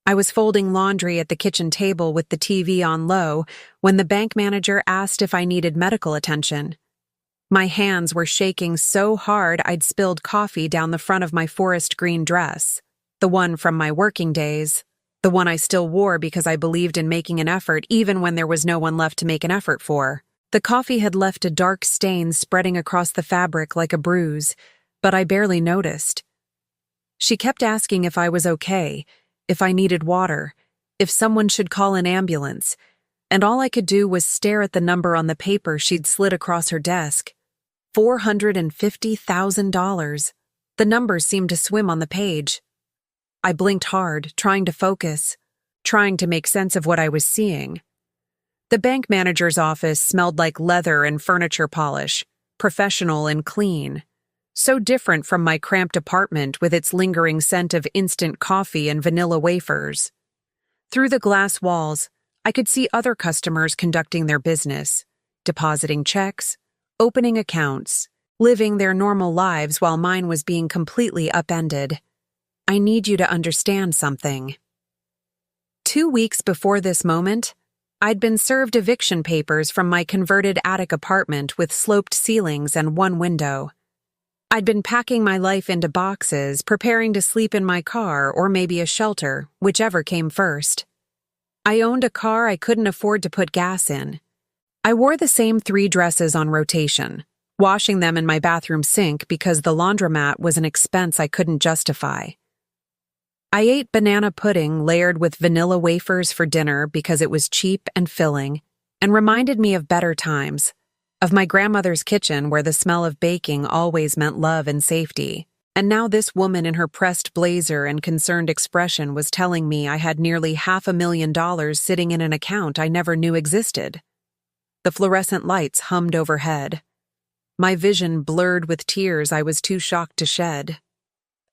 I was folding laundry at the kitchen table with the TV on low when the bank manager asked if I needed medical attention. My hands were shaking so hard I'd spilled coffee down the front of my forest green dress, the one from my working days, the one I still wore because I believed in making an effort even when there was no one left to make an effort for. The coffee had left a dark stain spreading across the fabric like a bruise, but I barely noticed. She kept asking if I was okay, if I needed water, if someone should call an ambulance, and all I could do was stare at the number on the paper she'd slid across her desk. $450,000. The numbers seemed to swim on the page. I blinked hard, trying to focus, trying to make sense of what I was seeing. The bank manager's office smelled like leather and furniture polish, professional and clean. So different from my cramped apartment with its lingering scent of instant coffee and vanilla wafers. Through the glass walls, I could see other customers conducting their business, depositing checks, opening accounts, living their normal lives while mine was being completely upended. I need you to understand something. 2 weeks before this moment, I'd been served eviction papers from my converted attic apartment with sloped ceilings and one window. I'd been packing my life into boxes, preparing to sleep in my car or maybe a shelter, whichever came first. I owned a car I couldn't afford to put gas in. I wore the same 3 dresses on rotation, washing them in my bathroom sink because the laundromat was an expense I couldn't justify. I ate banana pudding layered with vanilla wafers for dinner because it was cheap and filling, and reminded me of better times, of my grandmother's kitchen where the smell of baking always meant love and safety. And now this woman in her pressed blazer and concerned expression was telling me I had nearly $500,000 sitting in an account I never knew existed. The fluorescent lights hummed overhead. My vision blurred with tears I was too shocked to shed.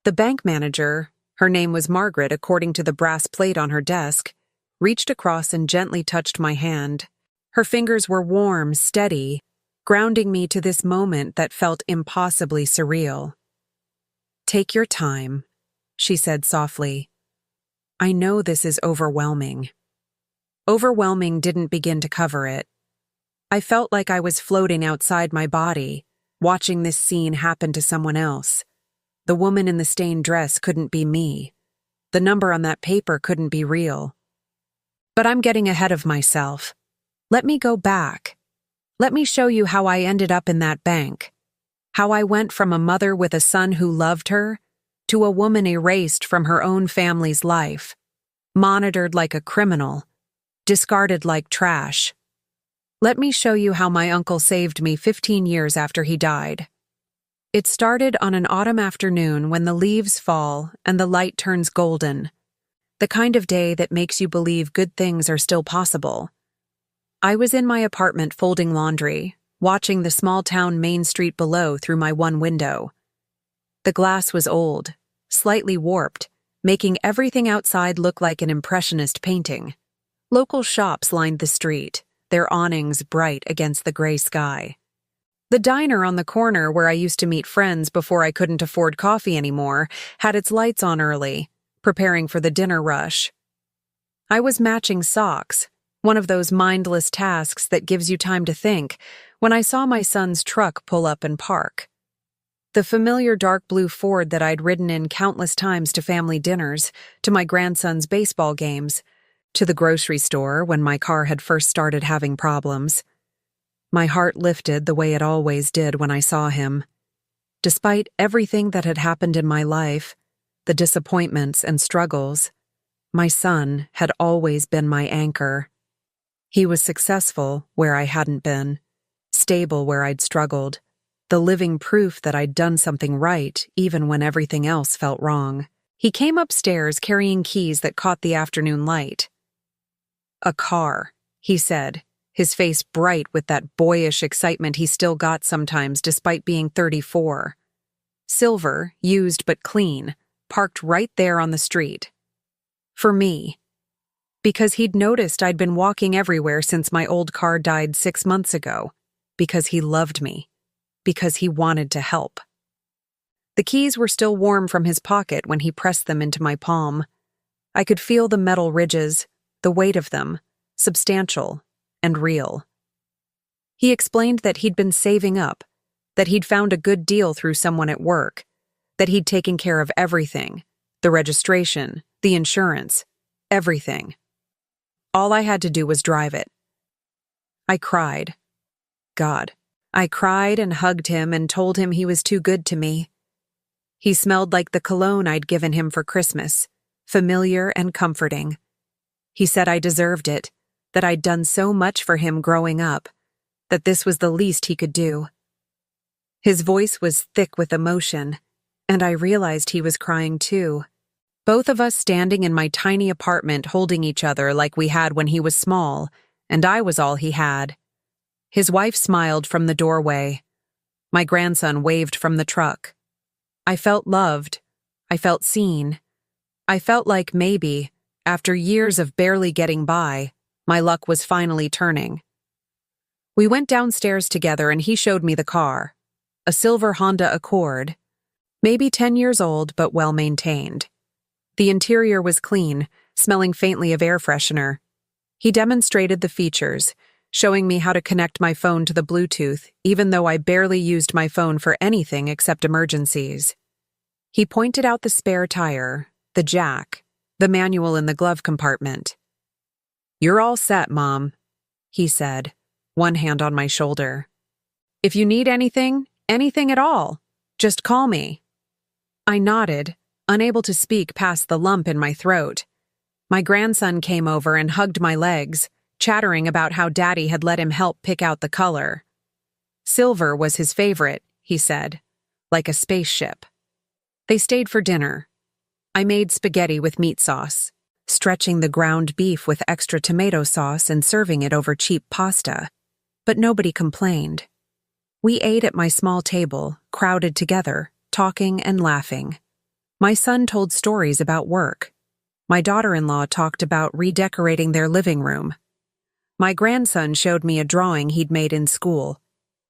The bank manager, her name was Margaret according to the brass plate on her desk, reached across and gently touched my hand. Her fingers were warm, steady, grounding me to this moment that felt impossibly surreal. "Take your time," she said softly. "I know this is overwhelming." Overwhelming didn't begin to cover it. I felt like I was floating outside my body, watching this scene happen to someone else. The woman in the stained dress couldn't be me. The number on that paper couldn't be real. But I'm getting ahead of myself. Let me go back. Let me show you how I ended up in that bank. How I went from a mother with a son who loved her to a woman erased from her own family's life, monitored like a criminal, discarded like trash. Let me show you how my uncle saved me 15 years after he died. It started on an autumn afternoon when the leaves fall and the light turns golden, the kind of day that makes you believe good things are still possible. I was in my apartment folding laundry, watching the small-town Main Street below through my one window. The glass was old, slightly warped, making everything outside look like an impressionist painting. Local shops lined the street, their awnings bright against the gray sky. The diner on the corner where I used to meet friends before I couldn't afford coffee anymore had its lights on early, preparing for the dinner rush. I was matching socks, one of those mindless tasks that gives you time to think, when I saw my son's truck pull up and park. The familiar dark blue Ford that I'd ridden in countless times to family dinners, to my grandson's baseball games, to the grocery store when my car had first started having problems. My heart lifted the way it always did when I saw him. Despite everything that had happened in my life, the disappointments and struggles, my son had always been my anchor. He was successful where I hadn't been, stable where I'd struggled, the living proof that I'd done something right even when everything else felt wrong. He came upstairs carrying keys that caught the afternoon light. "A car," he said, his face bright with that boyish excitement he still got sometimes despite being 34. Silver, used but clean, parked right there on the street. For me. Because he'd noticed I'd been walking everywhere since my old car died 6 months ago. Because he loved me. Because he wanted to help. The keys were still warm from his pocket when he pressed them into my palm. I could feel the metal ridges, the weight of them, substantial and real. He explained that he'd been saving up, that he'd found a good deal through someone at work, that he'd taken care of everything, the registration, the insurance, everything. All I had to do was drive it. I cried. God. I cried and hugged him and told him he was too good to me. He smelled like the cologne I'd given him for Christmas, familiar and comforting. He said I deserved it, that I'd done so much for him growing up, that this was the least he could do. His voice was thick with emotion, and I realized he was crying too. Both of us standing in my tiny apartment holding each other like we had when he was small, and I was all he had. His wife smiled from the doorway. My grandson waved from the truck. I felt loved. I felt seen. I felt like maybe, after years of barely getting by, my luck was finally turning. We went downstairs together and he showed me the car. A silver Honda Accord. Maybe 10 years old, but well-maintained. The interior was clean, smelling faintly of air freshener. He demonstrated the features, showing me how to connect my phone to the Bluetooth, even though I barely used my phone for anything except emergencies. He pointed out the spare tire, the jack, the manual in the glove compartment. "You're all set, Mom," he said, one hand on my shoulder. "If you need anything at all, just call me." I nodded, unable to speak past the lump in my throat. My grandson came over and hugged my legs, chattering about how Daddy had let him help pick out the color. Silver was his favorite, he said, like a spaceship. They stayed for dinner. I made spaghetti with meat sauce, stretching the ground beef with extra tomato sauce and serving it over cheap pasta. But nobody complained. We ate at my small table, crowded together, talking and laughing. My son told stories about work. My daughter-in-law talked about redecorating their living room. My grandson showed me a drawing he'd made in school.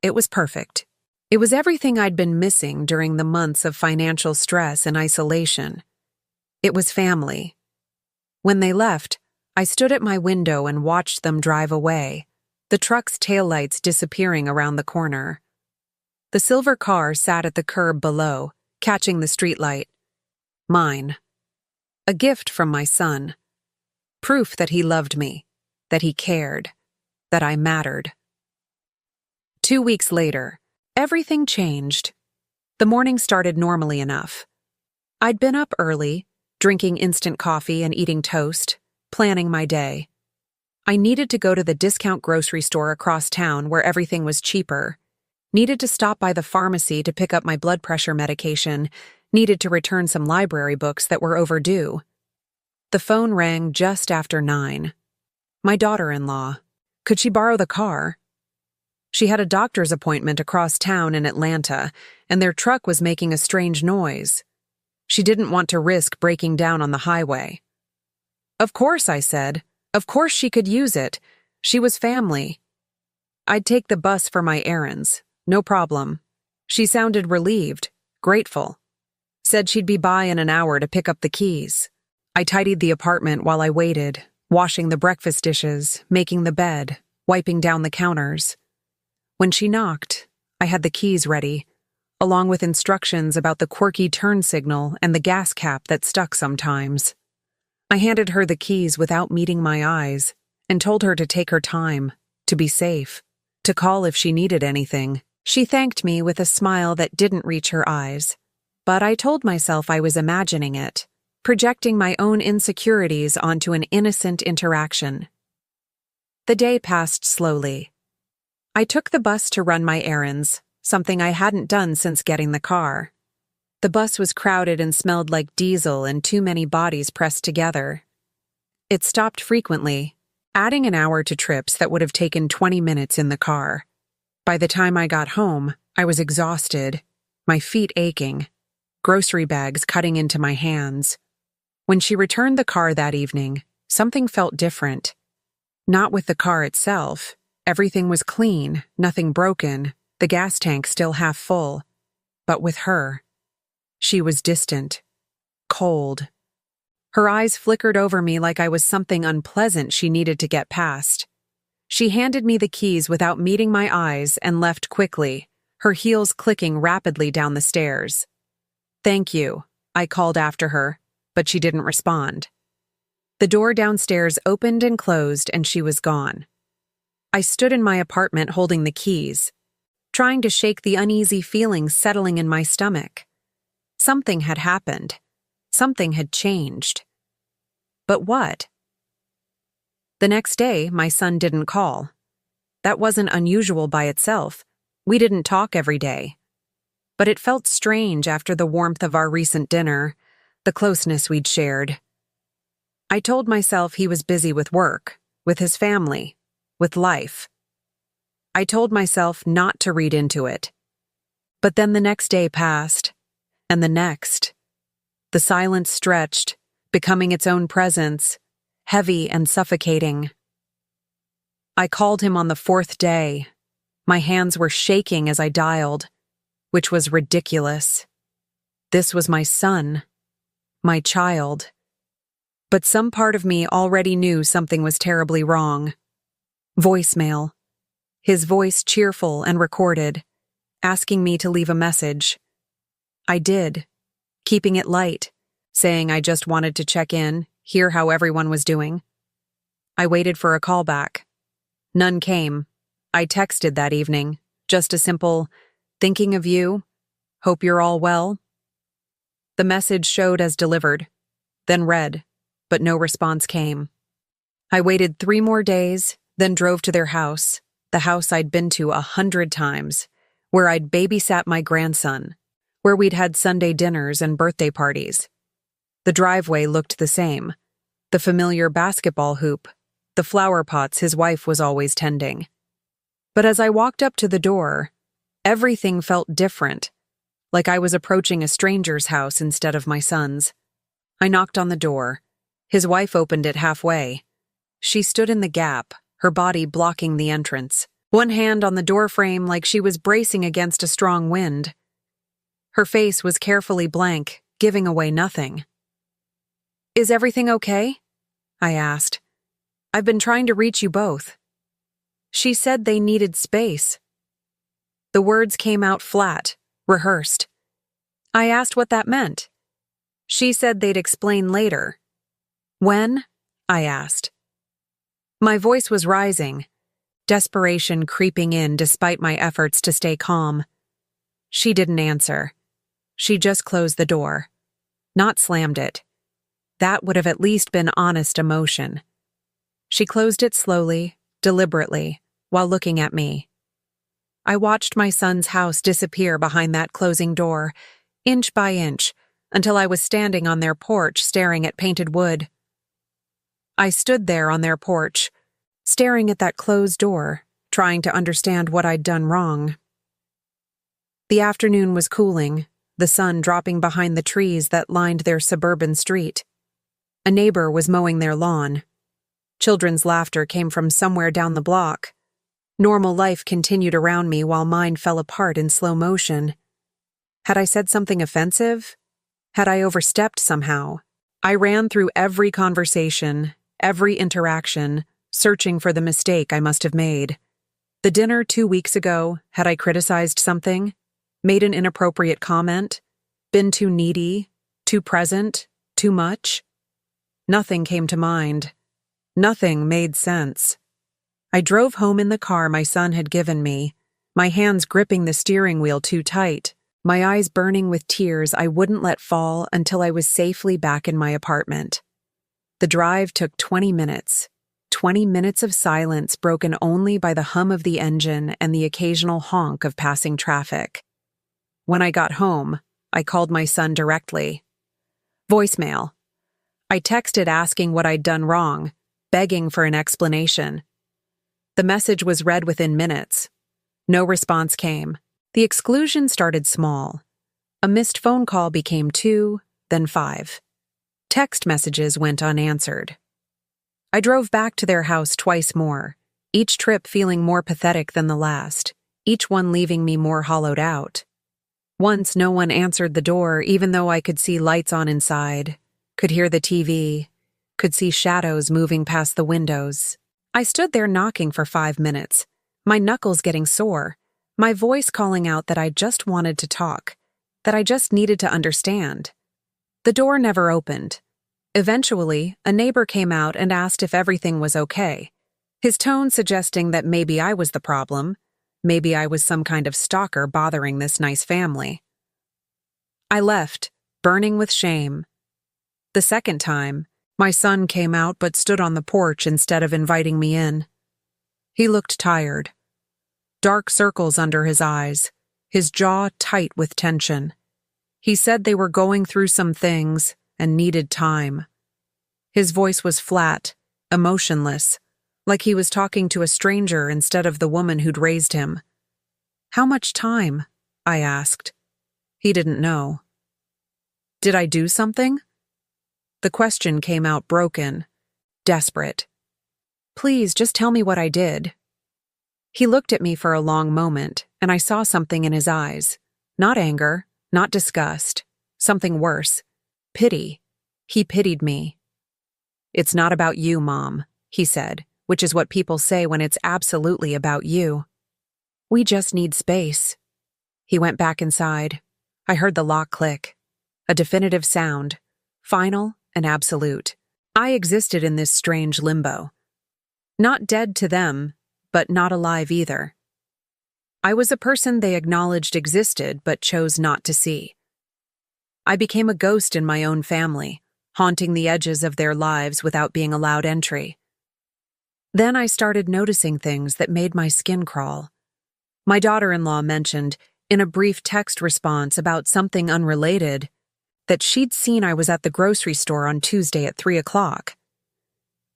It was perfect. It was everything I'd been missing during the months of financial stress and isolation. It was family. When they left, I stood at my window and watched them drive away, the truck's taillights disappearing around the corner. The silver car sat at the curb below, catching the streetlight. Mine. A gift from my son. Proof that he loved me, that he cared, that I mattered. 2 weeks later, everything changed. The morning started normally enough. I'd been up early, drinking instant coffee and eating toast, planning my day. I needed to go to the discount grocery store across town where everything was cheaper, needed to stop by the pharmacy to pick up my blood pressure medication, needed to return some library books that were overdue. The phone rang just after 9. My daughter-in-law. Could she borrow the car? She had a doctor's appointment across town in Atlanta, and their truck was making a strange noise. She didn't want to risk breaking down on the highway. Of course, I said. Of course she could use it. She was family. I'd take the bus for my errands. No problem. She sounded relieved, grateful. Said she'd be by in an hour to pick up the keys. I tidied the apartment while I waited, washing the breakfast dishes, making the bed, wiping down the counters. When she knocked, I had the keys ready, along with instructions about the quirky turn signal and the gas cap that stuck sometimes. I handed her the keys without meeting my eyes and told her to take her time, to be safe, to call if she needed anything. She thanked me with a smile that didn't reach her eyes, but I told myself I was imagining it, projecting my own insecurities onto an innocent interaction. The day passed slowly. I took the bus to run my errands, something I hadn't done since getting the car. The bus was crowded and smelled like diesel and too many bodies pressed together. It stopped frequently, adding an hour to trips that would have taken 20 minutes in the car. By the time I got home, I was exhausted, my feet aching, grocery bags cutting into my hands. When she returned the car that evening, something felt different. Not with the car itself. Everything was clean, nothing broken, the gas tank still half full. But with her. She was distant, cold. Her eyes flickered over me like I was something unpleasant she needed to get past. She handed me the keys without meeting my eyes and left quickly, her heels clicking rapidly down the stairs. "Thank you," I called after her, but she didn't respond. The door downstairs opened and closed, and she was gone. I stood in my apartment holding the keys, trying to shake the uneasy feelings settling in my stomach. Something had happened. Something had changed. But what? The next day, my son didn't call. That wasn't unusual by itself. We didn't talk every day. But it felt strange after the warmth of our recent dinner, the closeness we'd shared. I told myself he was busy with work, with his family, with life. I told myself not to read into it. But then the next day passed, and the next. The silence stretched, becoming its own presence, heavy and suffocating. I called him on the fourth day. My hands were shaking as I dialed, which was ridiculous. This was my son, my child. But some part of me already knew something was terribly wrong. Voicemail. His voice cheerful and recorded, asking me to leave a message. I did, keeping it light, saying I just wanted to check in, hear how everyone was doing. I waited for a call back. None came. I texted that evening, just a simple, "Thinking of you. Hope you're all well." The message showed as delivered, then read, but no response came. I waited 3 more days, then drove to their house, the house I'd been to 100 times, where I'd babysat my grandson, where we'd had Sunday dinners and birthday parties. The driveway looked the same, the familiar basketball hoop, the flower pots his wife was always tending. But as I walked up to the door, everything felt different, like I was approaching a stranger's house instead of my son's. I knocked on the door. His wife opened it halfway. She stood in the gap, her body blocking the entrance, one hand on the doorframe like she was bracing against a strong wind. Her face was carefully blank, giving away nothing. "Is everything okay?" I asked. "I've been trying to reach you both." She said they needed space. The words came out flat, rehearsed. I asked what that meant. She said they'd explain later. "When?" I asked. My voice was rising, desperation creeping in despite my efforts to stay calm. She didn't answer. She just closed the door, not slammed it. That would have at least been honest emotion. She closed it slowly, deliberately, while looking at me. I watched my son's house disappear behind that closing door, inch by inch, until I was standing on their porch staring at painted wood. I stood there on their porch, staring at that closed door, trying to understand what I'd done wrong. The afternoon was cooling, the sun dropping behind the trees that lined their suburban street. A neighbor was mowing their lawn. Children's laughter came from somewhere down the block. Normal life continued around me while mine fell apart in slow motion. Had I said something offensive? Had I overstepped somehow? I ran through every conversation, every interaction, searching for the mistake I must have made. The dinner 2 weeks ago, had I criticized something? Made an inappropriate comment? Been too needy? Too present? Too much? Nothing came to mind. Nothing made sense. I drove home in the car my son had given me, my hands gripping the steering wheel too tight, my eyes burning with tears I wouldn't let fall until I was safely back in my apartment. The drive took 20 minutes. 20 minutes of silence broken only by the hum of the engine and the occasional honk of passing traffic. When I got home, I called my son directly. Voicemail. I texted asking what I'd done wrong, begging for an explanation. The message was read within minutes. No response came. The exclusion started small. A missed phone call became 2, then 5. Text messages went unanswered. I drove back to their house twice more, each trip feeling more pathetic than the last, each one leaving me more hollowed out. Once no one answered the door even though I could see lights on inside. could hear the TV, could see shadows moving past the windows. I stood there knocking for 5 minutes, my knuckles getting sore, my voice calling out that I just wanted to talk, that I just needed to understand. The door never opened. Eventually, a neighbor came out and asked if everything was okay, his tone suggesting that maybe I was the problem, maybe I was some kind of stalker bothering this nice family. I left, burning with shame. The second time, my son came out but stood on the porch instead of inviting me in. He looked tired. Dark circles under his eyes, his jaw tight with tension. He said they were going through some things and needed time. His voice was flat, emotionless, like he was talking to a stranger instead of the woman who'd raised him. "How much time?" I asked. He didn't know. Did I do something? The question came out broken, desperate. "Please, just tell me what I did." He looked at me for a long moment, and I saw something in his eyes. Not anger, not disgust, something worse. Pity. He pitied me. "It's not about you, Mom," he said, which is what people say when it's absolutely about you. "We just need space." He went back inside. I heard the lock click. A definitive sound. Final and absolute. I existed in this strange limbo. Not dead to them, but not alive either. I was a person they acknowledged existed but chose not to see. I became a ghost in my own family, haunting the edges of their lives without being allowed entry. Then I started noticing things that made my skin crawl. My daughter-in-law mentioned, in a brief text response about something unrelated, that she'd seen I was at the grocery store on Tuesday at 3 o'clock.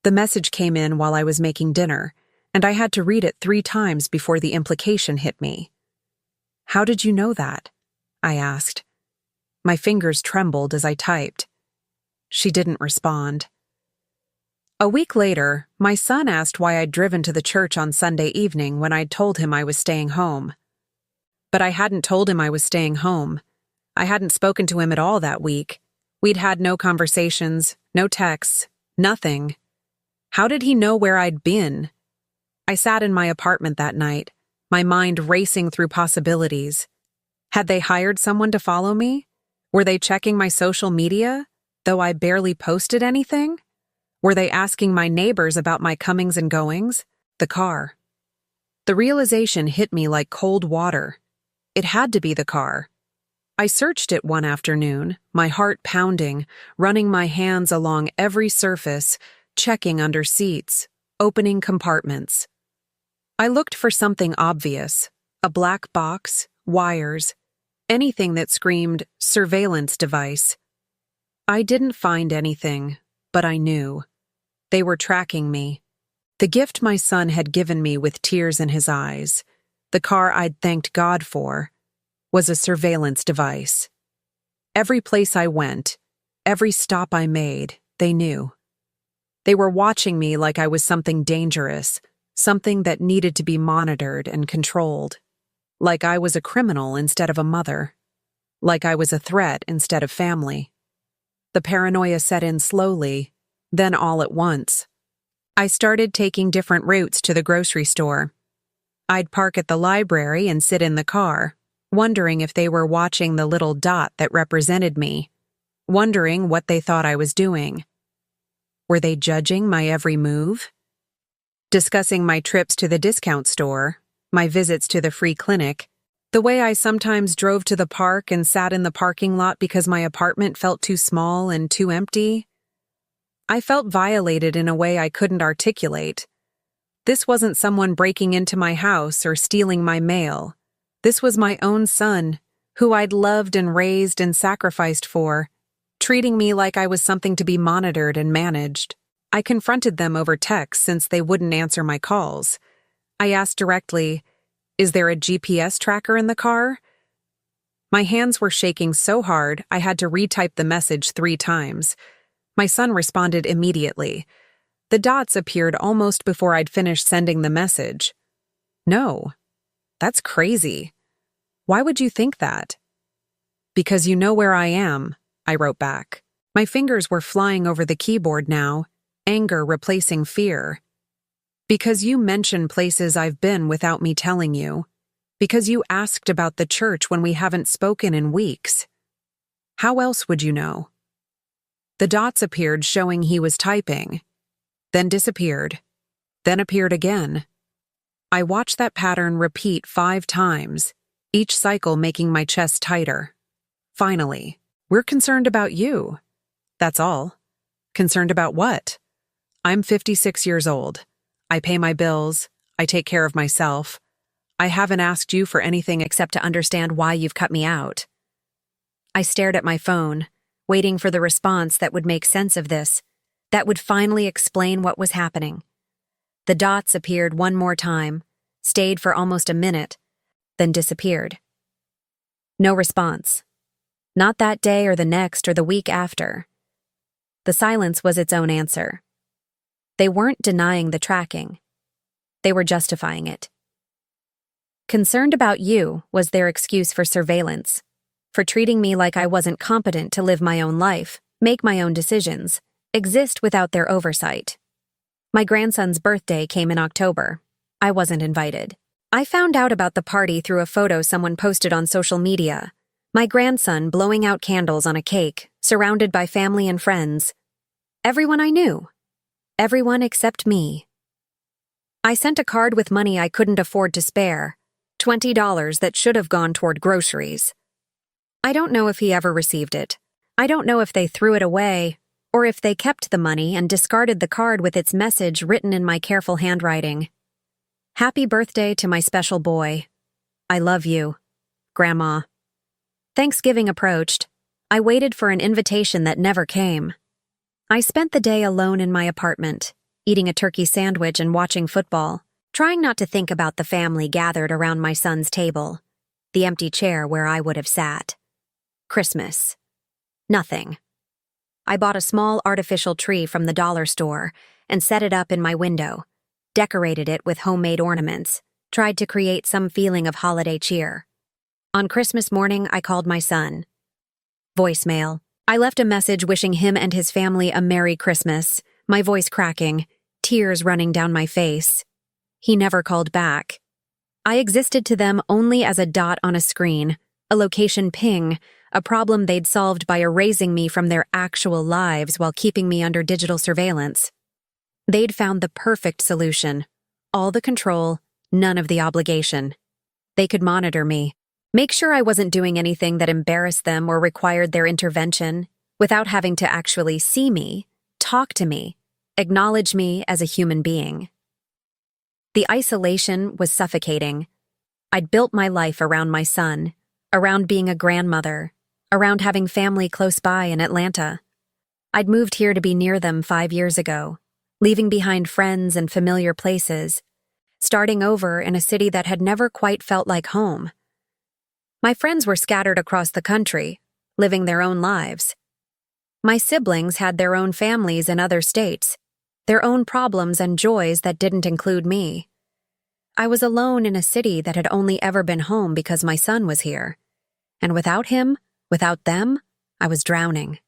The message came in while I was making dinner, and I had to read it 3 times before the implication hit me. "How did you know that?" I asked. My fingers trembled as I typed. She didn't respond. A week later, my son asked why I'd driven to the church on Sunday evening when I'd told him I was staying home. But I hadn't told him I was staying home. I hadn't spoken to him at all that week. We'd had no conversations, no texts, nothing. How did he know where I'd been? I sat in my apartment that night, my mind racing through possibilities. Had they hired someone to follow me? Were they checking my social media, though I barely posted anything? Were they asking my neighbors about my comings and goings? The car. The realization hit me like cold water. It had to be the car. I searched it one afternoon, my heart pounding, running my hands along every surface, checking under seats, opening compartments. I looked for something obvious, a black box, wires, anything that screamed surveillance device. I didn't find anything, but I knew. They were tracking me. The gift my son had given me with tears in his eyes, the car I'd thanked God for, was a surveillance device. Every place I went, every stop I made, they knew. They were watching me like I was something dangerous, something that needed to be monitored and controlled. Like I was a criminal instead of a mother. Like I was a threat instead of family. The paranoia set in slowly, then all at once. I started taking different routes to the grocery store. I'd park at the library and sit in the car, wondering if they were watching the little dot that represented me, wondering what they thought I was doing. Were they judging my every move? Discussing my trips to the discount store, my visits to the free clinic, the way I sometimes drove to the park and sat in the parking lot because my apartment felt too small and too empty. I felt violated in a way I couldn't articulate. This wasn't someone breaking into my house or stealing my mail. This was my own son, who I'd loved and raised and sacrificed for, treating me like I was something to be monitored and managed. I confronted them over text since they wouldn't answer my calls. I asked directly, "Is there a GPS tracker in the car?" My hands were shaking so hard I had to retype the message 3 times. My son responded immediately. The dots appeared almost before I'd finished sending the message. "No. That's crazy. Why would you think that?" "Because you know where I am," I wrote back. My fingers were flying over the keyboard now, anger replacing fear. Because you mention places I've been without me telling you. Because you asked about the church when we haven't spoken in weeks. How else would you know? The dots appeared showing he was typing, then disappeared, then appeared again. I watched that pattern repeat 5 times, each cycle making my chest tighter. Finally, we're concerned about you. That's all. Concerned about what? I'm 56 years old. I pay my bills. I take care of myself. I haven't asked you for anything except to understand why you've cut me out. I stared at my phone, waiting for the response that would make sense of this, that would finally explain what was happening. The dots appeared one more time, stayed for almost a minute, then disappeared. No response. Not that day or the next or the week after. The silence was its own answer. They weren't denying the tracking. They were justifying it. Concerned about you was their excuse for surveillance, for treating me like I wasn't competent to live my own life, make my own decisions, exist without their oversight. My grandson's birthday came in October. I wasn't invited. I found out about the party through a photo someone posted on social media. My grandson blowing out candles on a cake, surrounded by family and friends. Everyone I knew. Everyone except me. I sent a card with money I couldn't afford to spare, $20 that should have gone toward groceries. I don't know if he ever received it. I don't know if they threw it away, or if they kept the money and discarded the card with its message written in my careful handwriting. Happy birthday to my special boy. I love you, Grandma. Thanksgiving approached. I waited for an invitation that never came. I spent the day alone in my apartment, eating a turkey sandwich and watching football, trying not to think about the family gathered around my son's table, the empty chair where I would have sat. Christmas. Nothing. I bought a small artificial tree from the dollar store and set it up in my window, decorated it with homemade ornaments, tried to create some feeling of holiday cheer. On Christmas morning, I called my son. Voicemail. I left a message wishing him and his family a Merry Christmas, my voice cracking, tears running down my face. He never called back. I existed to them only as a dot on a screen, a location ping, a problem they'd solved by erasing me from their actual lives while keeping me under digital surveillance. They'd found the perfect solution. All the control, none of the obligation. They could monitor me, make sure I wasn't doing anything that embarrassed them or required their intervention, without having to actually see me, talk to me, acknowledge me as a human being. The isolation was suffocating. I'd built my life around my son, around being a grandmother, around having family close by in Atlanta. I'd moved here to be near them 5 years ago, leaving behind friends and familiar places, starting over in a city that had never quite felt like home. My friends were scattered across the country, living their own lives. My siblings had their own families in other states, their own problems and joys that didn't include me. I was alone in a city that had only ever been home because my son was here. And without him, without them, I was drowning.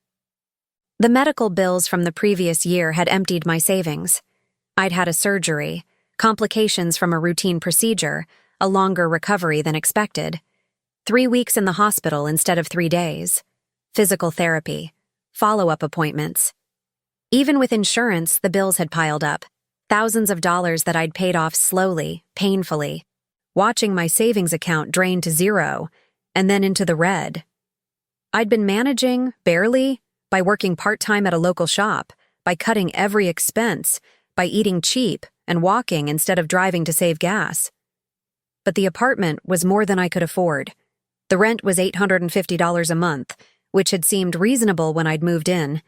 The medical bills from the previous year had emptied my savings. I'd had a surgery, complications from a routine procedure, a longer recovery than expected. 3 weeks in the hospital instead of 3 days. Physical therapy. Follow-up appointments. Even with insurance, the bills had piled up. Thousands of dollars that I'd paid off slowly, painfully. Watching my savings account drain to zero, and then into the red. I'd been managing, barely, by working part-time at a local shop, by cutting every expense, by eating cheap and walking instead of driving to save gas. But the apartment was more than I could afford. The rent was $850 a month, which had seemed reasonable when I'd moved in,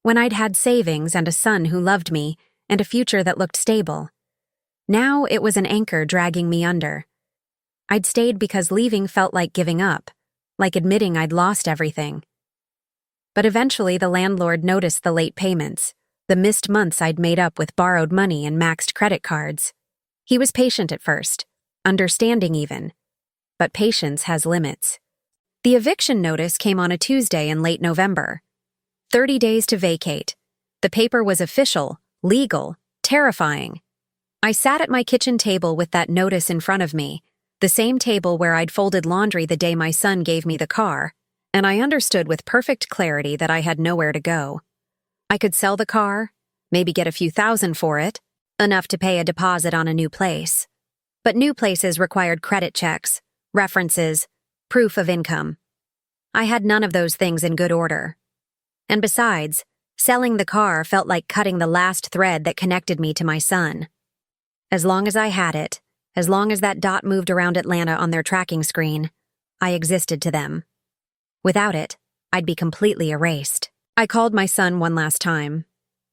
when I'd had savings and a son who loved me and a future that looked stable. Now it was an anchor dragging me under. I'd stayed because leaving felt like giving up, like admitting I'd lost everything. But eventually the landlord noticed the late payments, the missed months I'd made up with borrowed money and maxed credit cards. He was patient at first, understanding even. But patience has limits. The eviction notice came on a Tuesday in late November. 30 days to vacate. The paper was official, legal, terrifying. I sat at my kitchen table with that notice in front of me, the same table where I'd folded laundry the day my son gave me the car, and I understood with perfect clarity that I had nowhere to go. I could sell the car, maybe get a few thousand for it, enough to pay a deposit on a new place. But new places required credit checks, references, proof of income. I had none of those things in good order. And besides, selling the car felt like cutting the last thread that connected me to my son. As long as I had it, as long as that dot moved around Atlanta on their tracking screen, I existed to them. Without it, I'd be completely erased. I called my son one last time.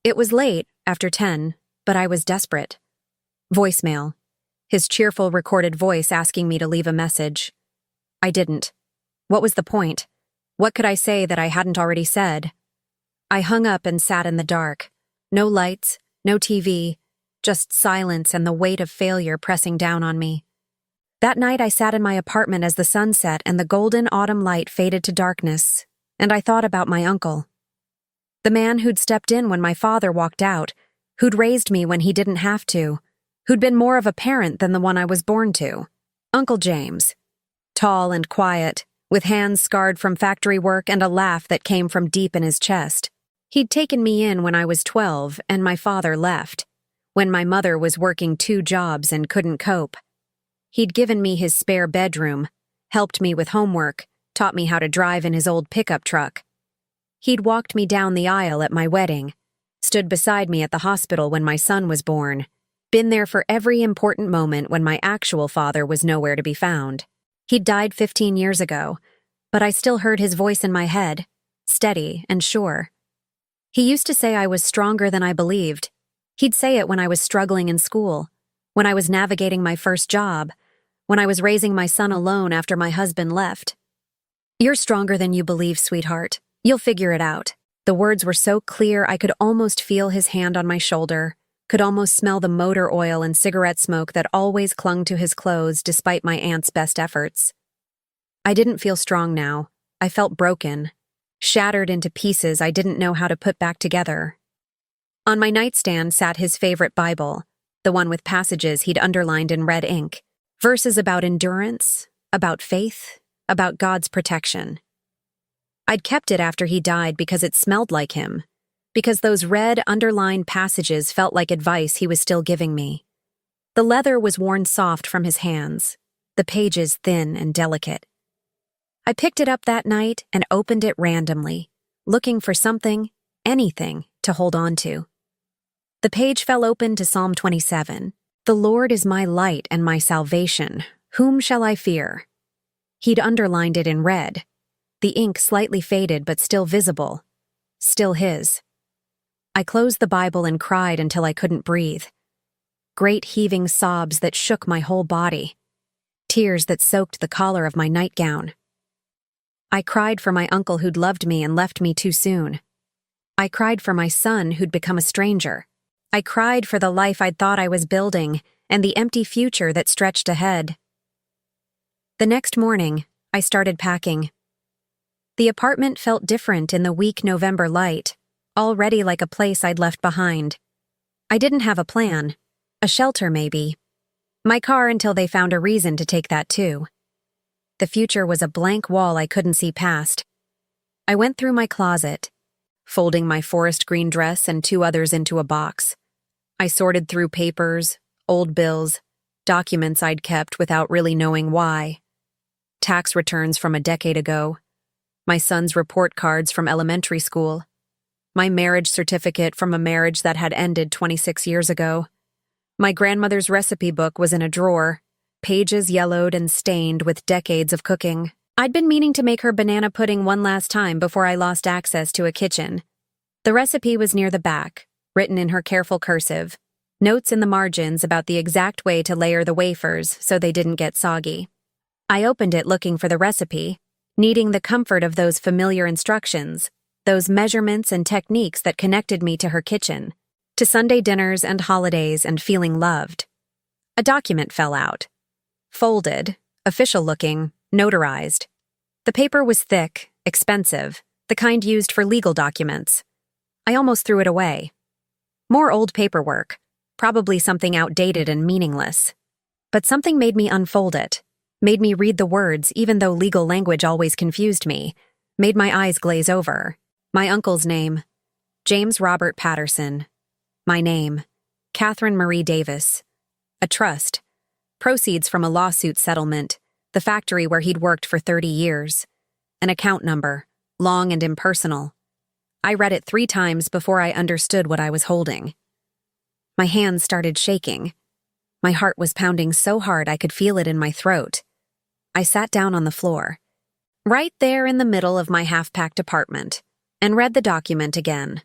It was late, after 10, but I was desperate. Voicemail. His cheerful recorded voice asking me to leave a message. I didn't. What was the point? What could I say that I hadn't already said? I hung up and sat in the dark. No lights, no TV, just silence and the weight of failure pressing down on me. That night I sat in my apartment as the sun set and the golden autumn light faded to darkness, and I thought about my uncle. The man who'd stepped in when my father walked out, who'd raised me when he didn't have to, who'd been more of a parent than the one I was born to. Uncle James. Tall and quiet, with hands scarred from factory work and a laugh that came from deep in his chest. He'd taken me in when I was 12 and my father left, when my mother was working 2 jobs and couldn't cope. He'd given me his spare bedroom, helped me with homework, taught me how to drive in his old pickup truck. He'd walked me down the aisle at my wedding, stood beside me at the hospital when my son was born, been there for every important moment when my actual father was nowhere to be found. He'd died 15 years ago, but I still heard his voice in my head, steady and sure. He used to say I was stronger than I believed. He'd say it when I was struggling in school, when I was navigating my first job, when I was raising my son alone after my husband left. You're stronger than you believe, sweetheart. You'll figure it out. The words were so clear I could almost feel his hand on my shoulder, could almost smell the motor oil and cigarette smoke that always clung to his clothes despite my aunt's best efforts. I didn't feel strong now. I felt broken, shattered into pieces I didn't know how to put back together. On my nightstand sat his favorite Bible, the one with passages he'd underlined in red ink, verses about endurance, about faith, about God's protection. I'd kept it after he died because it smelled like him, because those red underlined passages felt like advice he was still giving me. The leather was worn soft from his hands, the pages thin and delicate. I picked it up that night and opened it randomly, looking for something, anything, to hold on to. The page fell open to Psalm 27. The Lord is my light and my salvation. Whom shall I fear? He'd underlined it in red, the ink slightly faded but still visible, still his. I closed the Bible and cried until I couldn't breathe. Great heaving sobs that shook my whole body, tears that soaked the collar of my nightgown. I cried for my uncle who'd loved me and left me too soon. I cried for my son who'd become a stranger. I cried for the life I'd thought I was building and the empty future that stretched ahead. The next morning, I started packing. The apartment felt different in the weak November light, already like a place I'd left behind. I didn't have a plan. A shelter, maybe. My car until they found a reason to take that too. The future was a blank wall I couldn't see past. I went through my closet, folding my forest green dress and 2 others into a box. I sorted through papers, old bills, documents I'd kept without really knowing why. Tax returns from a decade ago, my son's report cards from elementary school, my marriage certificate from a marriage that had ended 26 years ago. My grandmother's recipe book was in a drawer, pages yellowed and stained with decades of cooking. I'd been meaning to make her banana pudding one last time before I lost access to a kitchen. The recipe was near the back, written in her careful cursive, notes in the margins about the exact way to layer the wafers so they didn't get soggy. I opened it looking for the recipe, needing the comfort of those familiar instructions, those measurements and techniques that connected me to her kitchen, to Sunday dinners and holidays and feeling loved. A document fell out. Folded, official-looking, notarized. The paper was thick, expensive, the kind used for legal documents. I almost threw it away. More old paperwork, probably something outdated and meaningless. But something made me unfold it, made me read the words even though legal language always confused me, made my eyes glaze over. My uncle's name, James Robert Patterson. My name, Catherine Marie Davis. A trust, proceeds from a lawsuit settlement, the factory where he'd worked for 30 years. An account number, long and impersonal. I read it 3 times before I understood what I was holding. My hands started shaking. My heart was pounding so hard I could feel it in my throat. I sat down on the floor, right there in the middle of my half-packed apartment, and read the document again.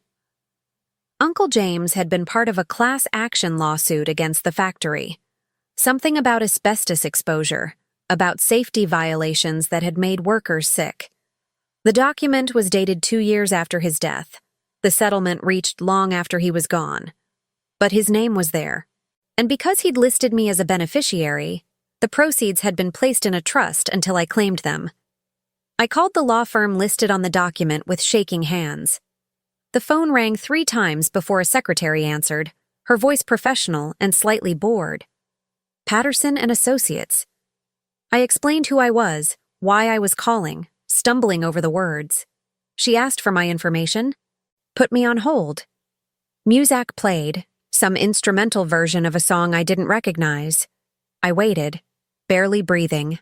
Uncle James had been part of a class action lawsuit against the factory. Something about asbestos exposure, about safety violations that had made workers sick. The document was dated 2 years after his death. The settlement reached long after he was gone. But his name was there. And because he'd listed me as a beneficiary, the proceeds had been placed in a trust until I claimed them. I called the law firm listed on the document with shaking hands. The phone rang 3 times before a secretary answered, her voice professional and slightly bored. Patterson and Associates. I explained who I was, why I was calling, stumbling over the words. She asked for my information, put me on hold. Muzak played, some instrumental version of a song I didn't recognize. I waited, barely breathing.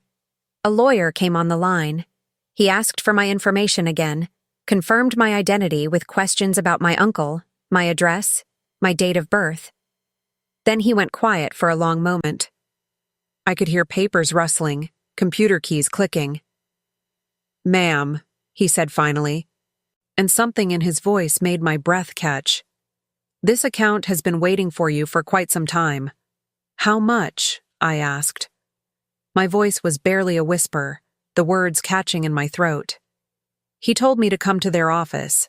A lawyer came on the line. He asked for my information again, confirmed my identity with questions about my uncle, my address, my date of birth. Then he went quiet for a long moment. I could hear papers rustling, computer keys clicking. "Ma'am," he said finally, and something in his voice made my breath catch. "This account has been waiting for you for quite some time." "How much?" I asked. My voice was barely a whisper, the words catching in my throat. He told me to come to their office.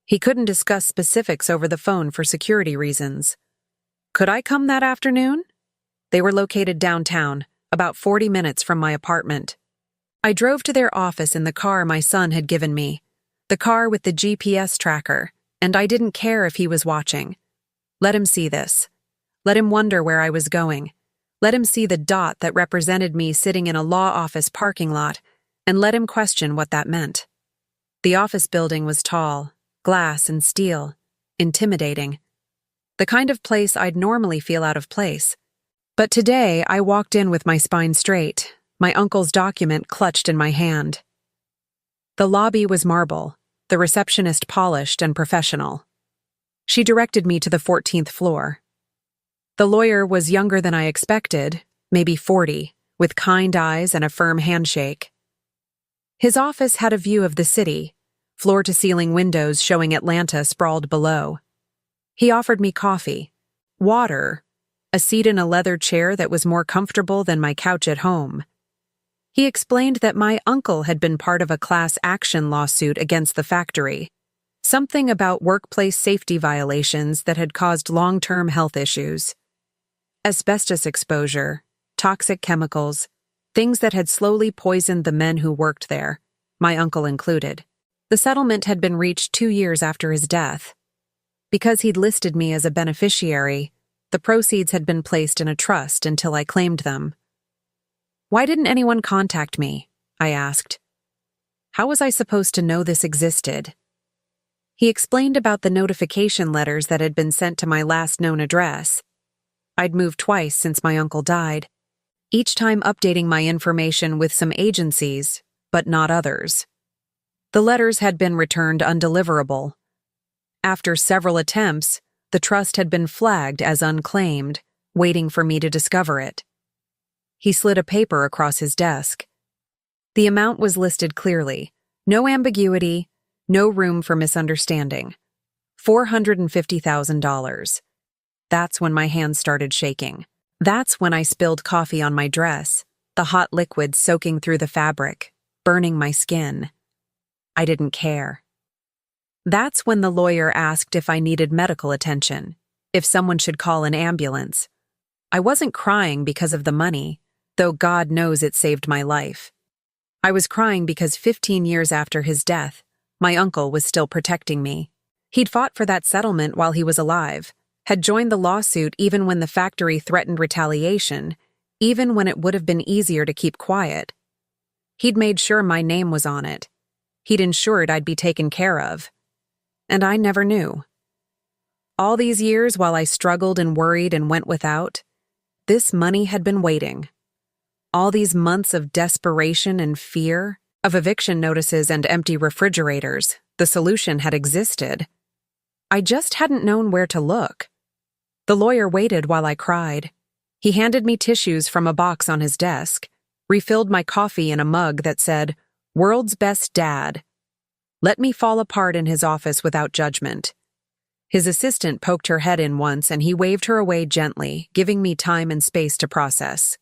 He couldn't discuss specifics over the phone for security reasons. Could I come that afternoon? They were located downtown, about 40 minutes from my apartment. I drove to their office in the car my son had given me, the car with the GPS tracker, and I didn't care if he was watching. Let him see this. Let him wonder where I was going. Let him see the dot that represented me sitting in a law office parking lot, and let him question what that meant. The office building was tall, glass and steel, intimidating. The kind of place I'd normally feel out of place. But today I walked in with my spine straight, my uncle's document clutched in my hand. The lobby was marble, the receptionist polished and professional. She directed me to the 14th floor. The lawyer was younger than I expected, maybe 40, with kind eyes and a firm handshake. His office had a view of the city, floor-to-ceiling windows showing Atlanta sprawled below. He offered me coffee, water, a seat in a leather chair that was more comfortable than my couch at home. He explained that my uncle had been part of a class action lawsuit against the factory, something about workplace safety violations that had caused long-term health issues. Asbestos exposure, toxic chemicals, things that had slowly poisoned the men who worked there, my uncle included. The settlement had been reached 2 years after his death. Because he'd listed me as a beneficiary, the proceeds had been placed in a trust until I claimed them. "Why didn't anyone contact me?" I asked. How was I supposed to know this existed? He explained about the notification letters that had been sent to my last known address. I'd moved twice since my uncle died, each time updating my information with some agencies, but not others. The letters had been returned undeliverable. After several attempts, the trust had been flagged as unclaimed, waiting for me to discover it. He slid a paper across his desk. The amount was listed clearly, no ambiguity, no room for misunderstanding. $450,000. That's when my hands started shaking. That's when I spilled coffee on my dress, the hot liquid soaking through the fabric, burning my skin. I didn't care. That's when the lawyer asked if I needed medical attention, if someone should call an ambulance. I wasn't crying because of the money, though God knows it saved my life. I was crying because 15 years after his death, My uncle was still protecting me. He'd fought for that settlement while he was alive, had joined the lawsuit even when the factory threatened retaliation, even when it would have been easier to keep quiet. He'd made sure my name was on it. He'd ensured I'd be taken care of. And I never knew. All these years while I struggled and worried and went without, this money had been waiting. All these months of desperation and fear, of eviction notices and empty refrigerators, the solution had existed. I just hadn't known where to look. The lawyer waited while I cried. He handed me tissues from a box on his desk, refilled my coffee in a mug that said, "World's Best Dad." Let me fall apart in his office without judgment. His assistant poked her head in once and he waved her away gently, giving me time and space to process.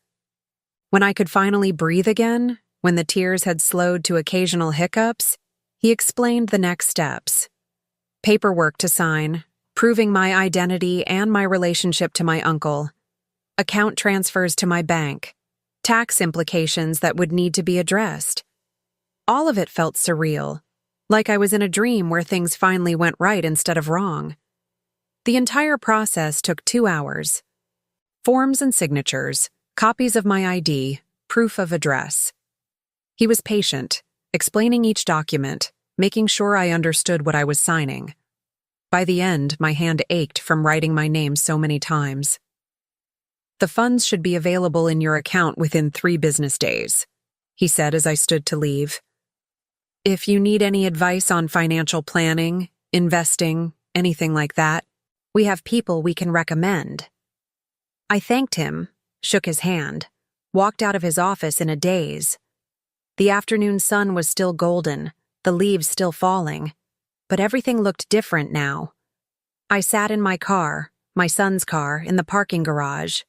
When I could finally breathe again, when the tears had slowed to occasional hiccups, he explained the next steps. Paperwork to sign, proving my identity and my relationship to my uncle, account transfers to my bank, tax implications that would need to be addressed. All of it felt surreal, like I was in a dream where things finally went right instead of wrong. The entire process took 2 hours. Forms and signatures, copies of my ID, proof of address. He was patient, explaining each document, making sure I understood what I was signing. By the end, my hand ached from writing my name so many times. The funds should be available in your account within 3 business days, he said as I stood to leave. If you need any advice on financial planning, investing, anything like that, we have people we can recommend. I thanked him, shook his hand, walked out of his office in a daze. The afternoon sun was still golden, the leaves still falling, but everything looked different now. I sat in my car, my son's car, in the parking garage,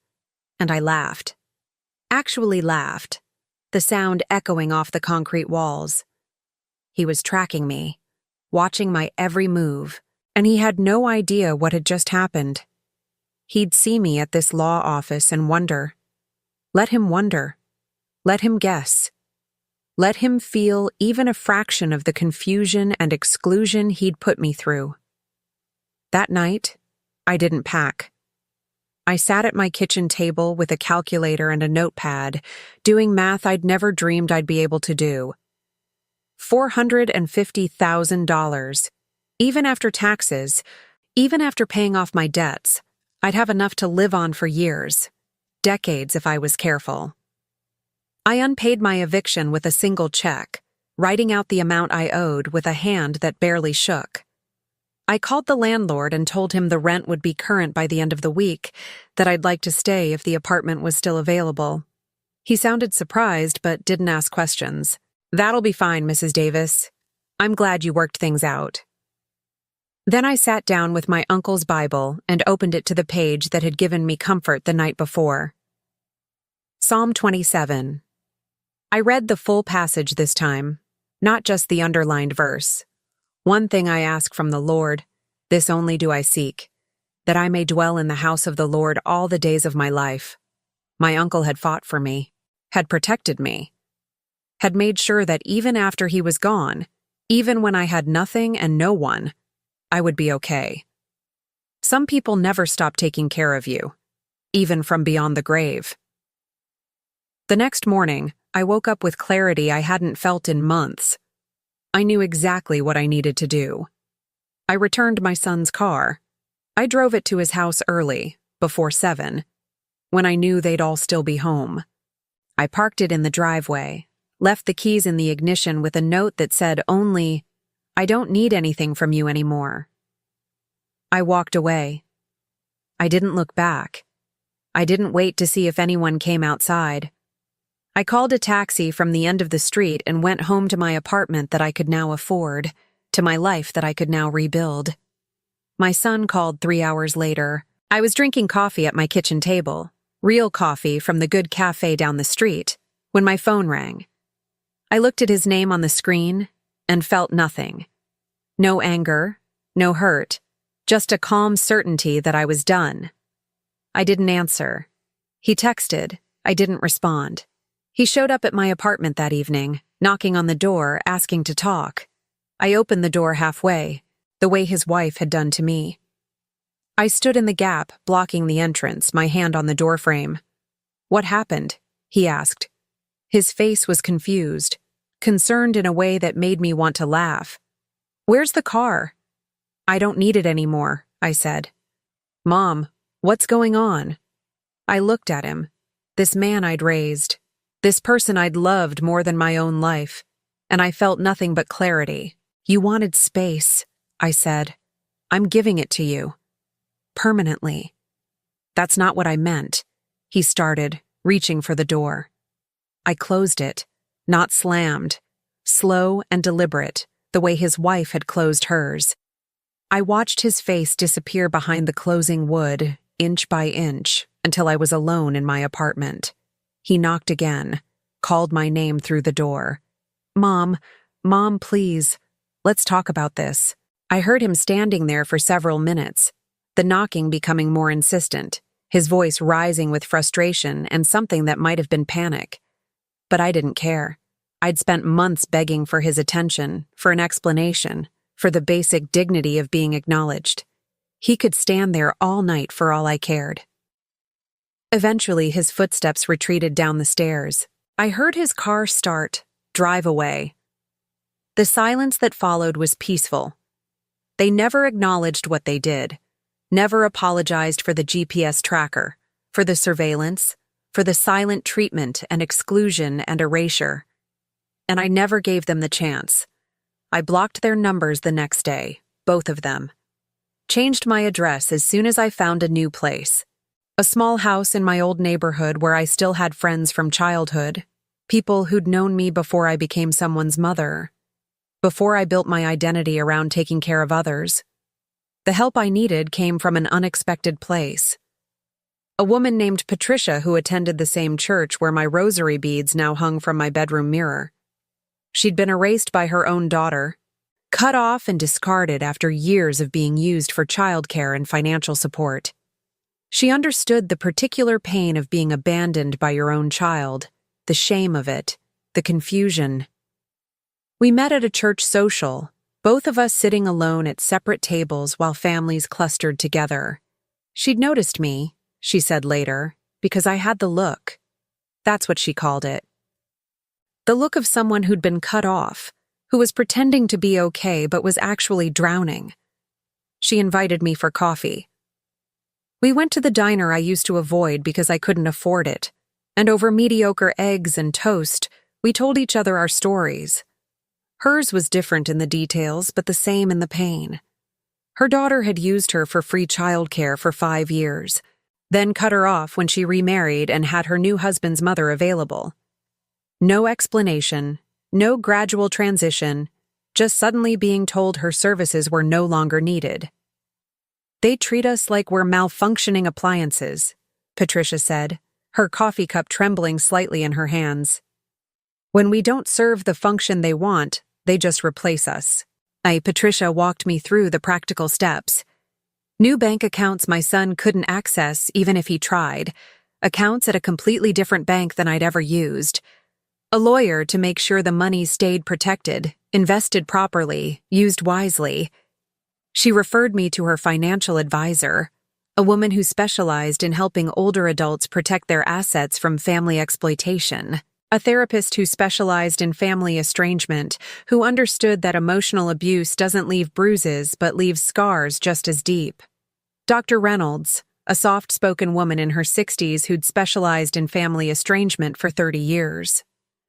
and I laughed. Actually laughed, the sound echoing off the concrete walls. He was tracking me, watching my every move, and he had no idea what had just happened. He'd see me at this law office and wonder. Let him wonder. Let him guess. Let him feel even a fraction of the confusion and exclusion he'd put me through. That night, I didn't pack. I sat at my kitchen table with a calculator and a notepad, doing math I'd never dreamed I'd be able to do. $450,000. Even after taxes, even after paying off my debts, I'd have enough to live on for years, decades if I was careful. I unpaid my eviction with a single check, writing out the amount I owed with a hand that barely shook. I called the landlord and told him the rent would be current by the end of the week, that I'd like to stay if the apartment was still available. He sounded surprised but didn't ask questions. "That'll be fine, Mrs. Davis. I'm glad you worked things out." Then I sat down with my uncle's Bible and opened it to the page that had given me comfort the night before. Psalm 27. I read the full passage this time, not just the underlined verse. One thing I ask from the Lord, this only do I seek, that I may dwell in the house of the Lord all the days of my life. My uncle had fought for me, had protected me, had made sure that even after he was gone, even when I had nothing and no one, I would be okay. Some people never stop taking care of you, even from beyond the grave. The next morning, I woke up with clarity I hadn't felt in months. I knew exactly what I needed to do. I returned my son's car. I drove it to his house early, before 7, when I knew they'd all still be home. I parked it in the driveway, left the keys in the ignition with a note that said only, "I don't need anything from you anymore." I walked away. I didn't look back. I didn't wait to see if anyone came outside. I called a taxi from the end of the street and went home to my apartment that I could now afford, to my life that I could now rebuild. My son called 3 hours later. I was drinking coffee at my kitchen table, real coffee from the good cafe down the street, when my phone rang. I looked at his name on the screen and felt nothing. No anger, no hurt, just a calm certainty that I was done. I didn't answer. He texted. I didn't respond. He showed up at my apartment that evening, knocking on the door, asking to talk. I opened the door halfway, the way his wife had done to me. I stood in the gap, blocking the entrance, my hand on the doorframe. "What happened?" he asked. His face was confused, concerned in a way that made me want to laugh. "Where's the car?" "I don't need it anymore," I said. "Mom, what's going on?" I looked at him, this man I'd raised, this person I'd loved more than my own life, and I felt nothing but clarity. "You wanted space," I said. "I'm giving it to you. Permanently." "That's not what I meant," he started, reaching for the door. I closed it, not slammed, slow and deliberate, the way his wife had closed hers. I watched his face disappear behind the closing wood, inch by inch, until I was alone in my apartment. He knocked again, called my name through the door. Mom, please, let's talk about this." I heard him standing there for several minutes, the knocking becoming more insistent, his voice rising with frustration and something that might have been panic. But I didn't care. I'd spent months begging for his attention, for an explanation, for the basic dignity of being acknowledged. He could stand there all night for all I cared. Eventually, his footsteps retreated down the stairs. I heard his car start, drive away. The silence that followed was peaceful. They never acknowledged what they did, never apologized for the GPS tracker, for the surveillance, for the silent treatment and exclusion and erasure. And I never gave them the chance. I blocked their numbers the next day, both of them. Changed my address as soon as I found a new place. A small house in my old neighborhood where I still had friends from childhood, people who'd known me before I became someone's mother, before I built my identity around taking care of others. The help I needed came from an unexpected place. A woman named Patricia who attended the same church where my rosary beads now hung from my bedroom mirror. She'd been erased by her own daughter, cut off and discarded after years of being used for childcare and financial support. She understood the particular pain of being abandoned by your own child, the shame of it, the confusion. We met at a church social, both of us sitting alone at separate tables while families clustered together. She'd noticed me, she said later, because I had the look. That's what she called it. The look of someone who'd been cut off, who was pretending to be okay but was actually drowning. She invited me for coffee. We went to the diner I used to avoid because I couldn't afford it, and over mediocre eggs and toast, we told each other our stories. Hers was different in the details, but the same in the pain. Her daughter had used her for free childcare for 5 years, then cut her off when she remarried and had her new husband's mother available. No explanation, no gradual transition, just suddenly being told her services were no longer needed. "They treat us like we're malfunctioning appliances," Patricia said, her coffee cup trembling slightly in her hands. "When we don't serve the function they want, they just replace us." Patricia walked me through the practical steps. New bank accounts my son couldn't access even if he tried, accounts at a completely different bank than I'd ever used. A lawyer to make sure the money stayed protected, invested properly, used wisely. She referred me to her financial advisor, a woman who specialized in helping older adults protect their assets from family exploitation, a therapist who specialized in family estrangement, who understood that emotional abuse doesn't leave bruises but leaves scars just as deep. Dr. Reynolds, a soft-spoken woman in her 60s who'd specialized in family estrangement for 30 years.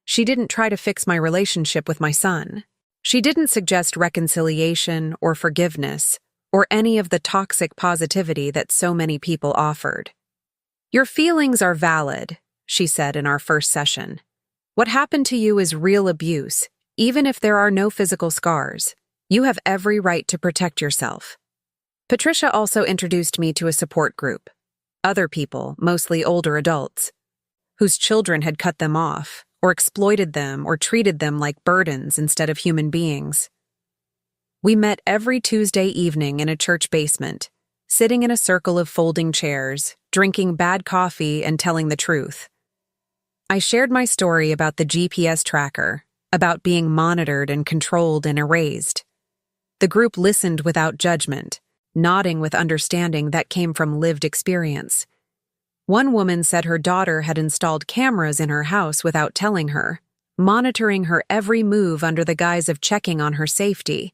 She didn't try to fix my relationship with my son. She didn't suggest reconciliation or forgiveness or any of the toxic positivity that so many people offered. "Your feelings are valid," she said in our first session. "What happened to you is real abuse, even if there are no physical scars. You have every right to protect yourself." Patricia also introduced me to a support group. Other people, mostly older adults, whose children had cut them off, or exploited them or treated them like burdens instead of human beings. We met every Tuesday evening in a church basement, sitting in a circle of folding chairs, drinking bad coffee and telling the truth. I shared my story about the GPS tracker, about being monitored and controlled and erased. The group listened without judgment, nodding with understanding that came from lived experience. One woman said her daughter had installed cameras in her house without telling her, monitoring her every move under the guise of checking on her safety.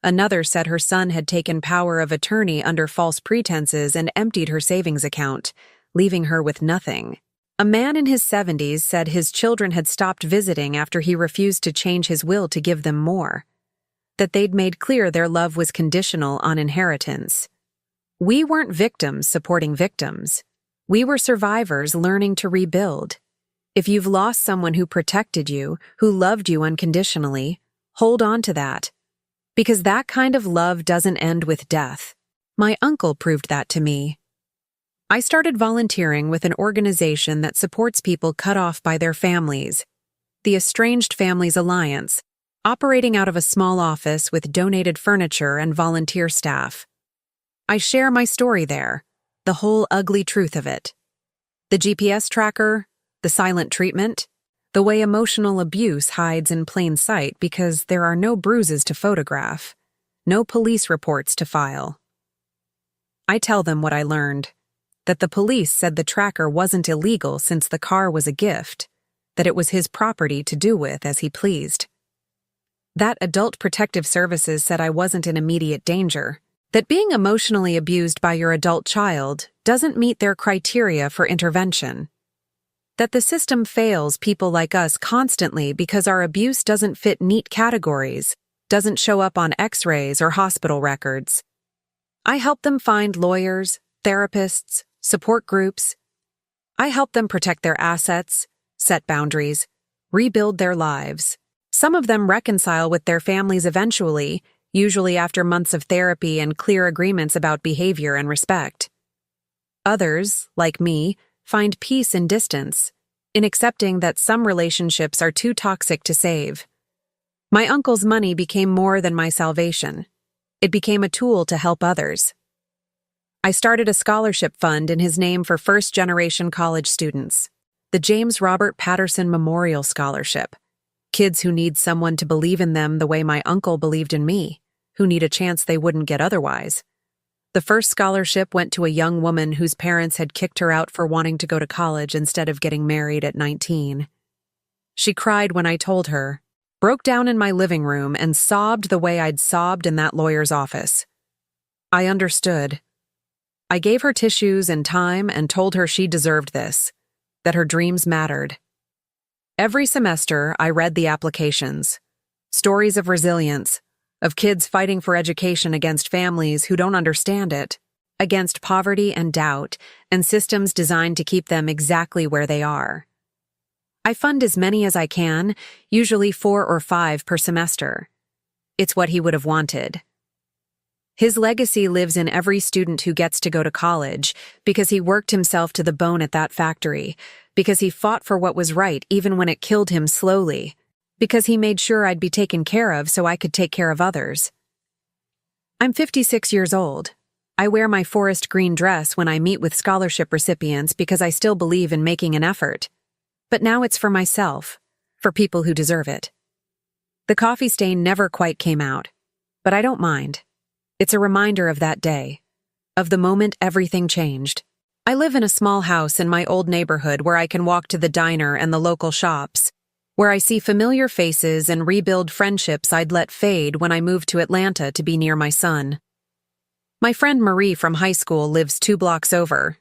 Another said her son had taken power of attorney under false pretenses and emptied her savings account, leaving her with nothing. A man in his 70s said his children had stopped visiting after he refused to change his will to give them more, that they'd made clear their love was conditional on inheritance. We weren't victims supporting victims. We were survivors learning to rebuild. If you've lost someone who protected you, who loved you unconditionally, hold on to that. Because that kind of love doesn't end with death. My uncle proved that to me. I started volunteering with an organization that supports people cut off by their families, the Estranged Families Alliance, operating out of a small office with donated furniture and volunteer staff. I share my story there, the whole ugly truth of it. The GPS tracker, the silent treatment, the way emotional abuse hides in plain sight because there are no bruises to photograph, no police reports to file. I tell them what I learned, that the police said the tracker wasn't illegal since the car was a gift, that it was his property to do with as he pleased. That Adult Protective Services said I wasn't in immediate danger, that being emotionally abused by your adult child doesn't meet their criteria for intervention, that the system fails people like us constantly because our abuse doesn't fit neat categories, doesn't show up on X-rays or hospital records. I help them find lawyers, therapists, support groups. I help them protect their assets, set boundaries, rebuild their lives. Some of them reconcile with their families eventually, usually after months of therapy and clear agreements about behavior and respect. Others, like me, find peace in distance, in accepting that some relationships are too toxic to save. My uncle's money became more than my salvation. It became a tool to help others. I started a scholarship fund in his name for first-generation college students, the James Robert Patterson Memorial Scholarship. Kids who need someone to believe in them the way my uncle believed in me, who need a chance they wouldn't get otherwise. The first scholarship went to a young woman whose parents had kicked her out for wanting to go to college instead of getting married at 19. She cried when I told her, broke down in my living room and sobbed the way I'd sobbed in that lawyer's office. I understood. I gave her tissues and time and told her she deserved this, that her dreams mattered. Every semester, I read the applications. Stories of resilience, of kids fighting for education against families who don't understand it, against poverty and doubt, and systems designed to keep them exactly where they are. I fund as many as I can, usually 4 or 5 per semester. It's what he would have wanted. His legacy lives in every student who gets to go to college, because he worked himself to the bone at that factory, because he fought for what was right even when it killed him slowly, because he made sure I'd be taken care of so I could take care of others. I'm 56 years old. I wear my forest green dress when I meet with scholarship recipients because I still believe in making an effort. But now it's for myself, for people who deserve it. The coffee stain never quite came out, but I don't mind. It's a reminder of that day, of the moment everything changed. I live in a small house in my old neighborhood where I can walk to the diner and the local shops, where I see familiar faces and rebuild friendships I'd let fade when I moved to Atlanta to be near my son. My friend Marie from high school lives 2 blocks over.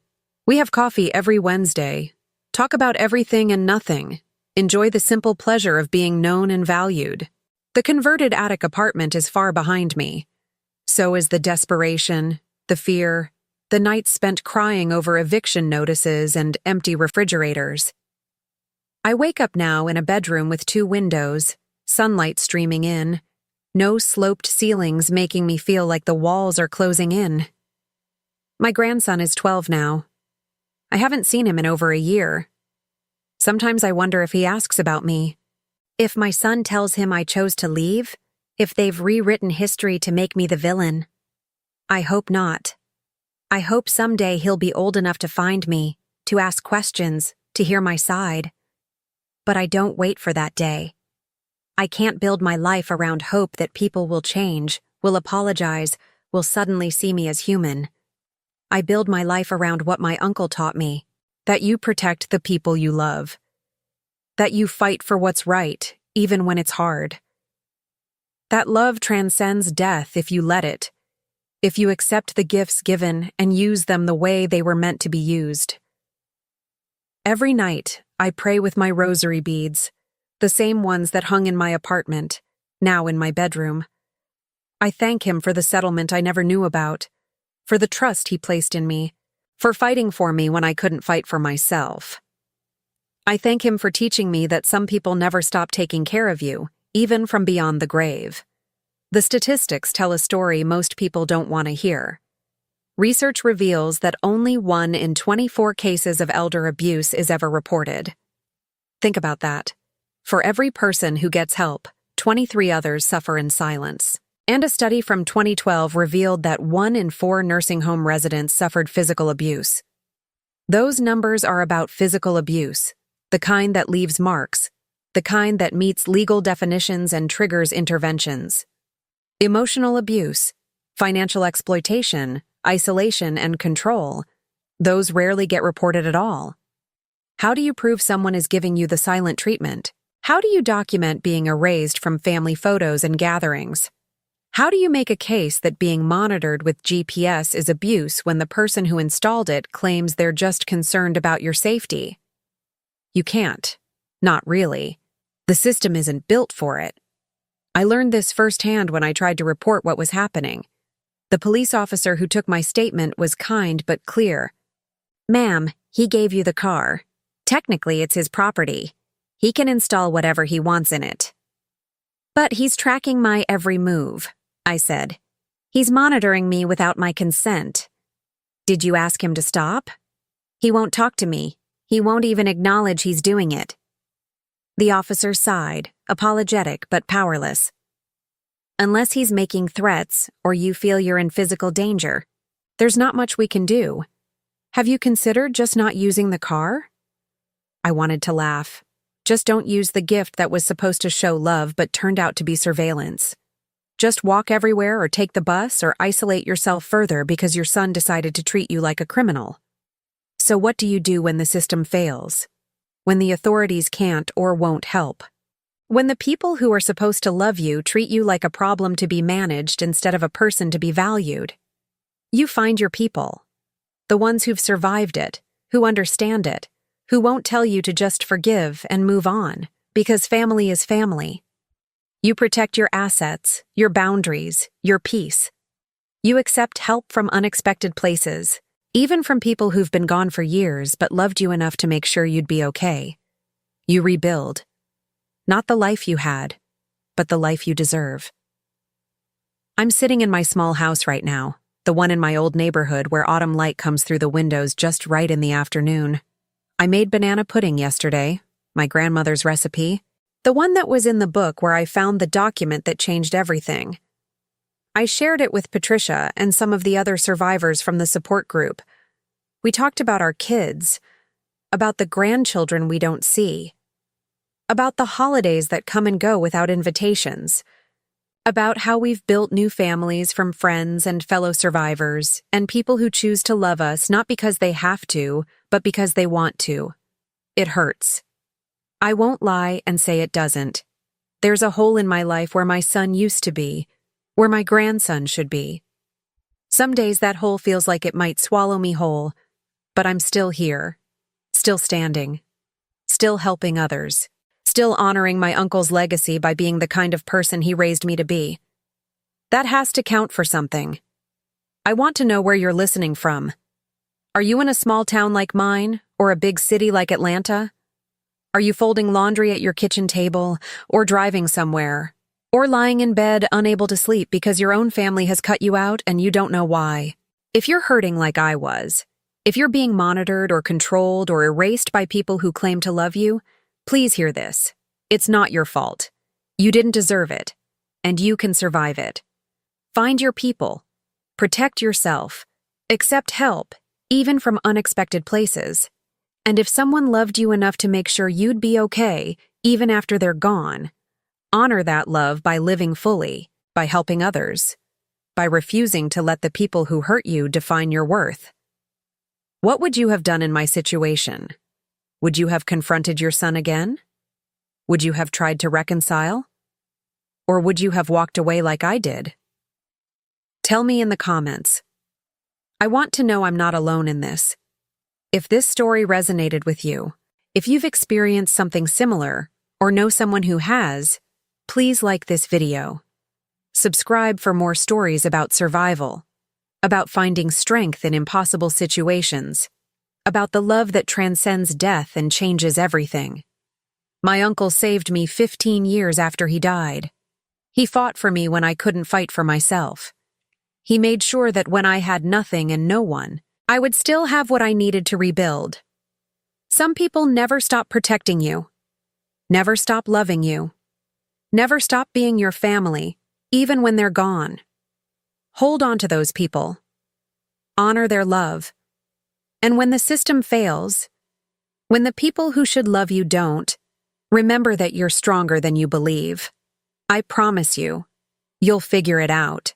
We have coffee every Wednesday, talk about everything and nothing, enjoy the simple pleasure of being known and valued. The converted attic apartment is far behind me. So is the desperation, the fear, the nights spent crying over eviction notices and empty refrigerators. I wake up now in a bedroom with 2 windows, sunlight streaming in, no sloped ceilings making me feel like the walls are closing in. My grandson is 12 now. I haven't seen him in over a year. Sometimes I wonder if he asks about me. If my son tells him I chose to leave, if they've rewritten history to make me the villain. I hope not. I hope someday he'll be old enough to find me, to ask questions, to hear my side. But I don't wait for that day. I can't build my life around hope that people will change, will apologize, will suddenly see me as human. I build my life around what my uncle taught me, that you protect the people you love, that you fight for what's right, even when it's hard. That love transcends death if you let it, if you accept the gifts given and use them the way they were meant to be used. Every night, I pray with my rosary beads, the same ones that hung in my apartment, now in my bedroom. I thank him for the settlement I never knew about, for the trust he placed in me, for fighting for me when I couldn't fight for myself. I thank him for teaching me that some people never stop taking care of you, even from beyond the grave. The statistics tell a story most people don't want to hear. Research reveals that only 1 in 24 cases of elder abuse is ever reported. Think about that. For every person who gets help, 23 others suffer in silence. And a study from 2012 revealed that 1 in 4 nursing home residents suffered physical abuse. Those numbers are about physical abuse, the kind that leaves marks, the kind that meets legal definitions and triggers interventions. Emotional abuse, financial exploitation, isolation, and control, those rarely get reported at all. How do you prove someone is giving you the silent treatment? How do you document being erased from family photos and gatherings? How do you make a case that being monitored with GPS is abuse when the person who installed it claims they're just concerned about your safety? You can't. Not really. The system isn't built for it. I learned this firsthand when I tried to report what was happening. The police officer who took my statement was kind but clear. "Ma'am, he gave you the car. Technically, it's his property. He can install whatever he wants in it." "But he's tracking my every move," I said. "He's monitoring me without my consent." "Did you ask him to stop?" "He won't talk to me. He won't even acknowledge he's doing it." The officer sighed, apologetic but powerless. "Unless he's making threats or you feel you're in physical danger, there's not much we can do. Have you considered just not using the car?" I wanted to laugh. Just don't use the gift that was supposed to show love but turned out to be surveillance. Just walk everywhere or take the bus or isolate yourself further because your son decided to treat you like a criminal. So what do you do when the system fails? When the authorities can't or won't help? When the people who are supposed to love you treat you like a problem to be managed instead of a person to be valued? You find your people. The ones who've survived it, who understand it, who won't tell you to just forgive and move on, because family is family. You protect your assets, your boundaries, your peace. You accept help from unexpected places, even from people who've been gone for years but loved you enough to make sure you'd be okay. You rebuild. Not the life you had, but the life you deserve. I'm sitting in my small house right now, the one in my old neighborhood where autumn light comes through the windows just right in the afternoon. I made banana pudding yesterday, my grandmother's recipe, the one that was in the book where I found the document that changed everything. I shared it with Patricia and some of the other survivors from the support group. We talked about our kids, about the grandchildren we don't see, about the holidays that come and go without invitations, about how we've built new families from friends and fellow survivors and people who choose to love us not because they have to, but because they want to. It hurts. I won't lie and say it doesn't. There's a hole in my life where my son used to be, where my grandson should be. Some days that hole feels like it might swallow me whole, but I'm still here, still standing, still helping others, still honoring my uncle's legacy by being the kind of person he raised me to be. That has to count for something. I want to know where you're listening from. Are you in a small town like mine, or a big city like Atlanta? Are you folding laundry at your kitchen table, or driving somewhere, or lying in bed unable to sleep because your own family has cut you out and you don't know why? If you're hurting like I was, if you're being monitored or controlled or erased by people who claim to love you, please hear this. It's not your fault. You didn't deserve it, and you can survive it. Find your people. Protect yourself. Accept help, even from unexpected places. And if someone loved you enough to make sure you'd be okay, even after they're gone, Honor that love by living fully, by helping others, by refusing to let the people who hurt you define your worth. What would you have done in my situation? Would you have confronted your son again? Would you have tried to reconcile? Or would you have walked away like I did? Tell me in the comments. I want to know I'm not alone in this. If this story resonated with you, if you've experienced something similar, or know someone who has, please like this video. Subscribe for more stories about survival, about finding strength in impossible situations, about the love that transcends death and changes everything. My uncle saved me 15 years after he died. He fought for me when I couldn't fight for myself. He made sure that when I had nothing and no one, I would still have what I needed to rebuild. Some people never stop protecting you, never stop loving you, never stop being your family, even when they're gone. Hold on to those people. Honor their love. And when the system fails, when the people who should love you don't, remember that you're stronger than you believe. I promise you, you'll figure it out.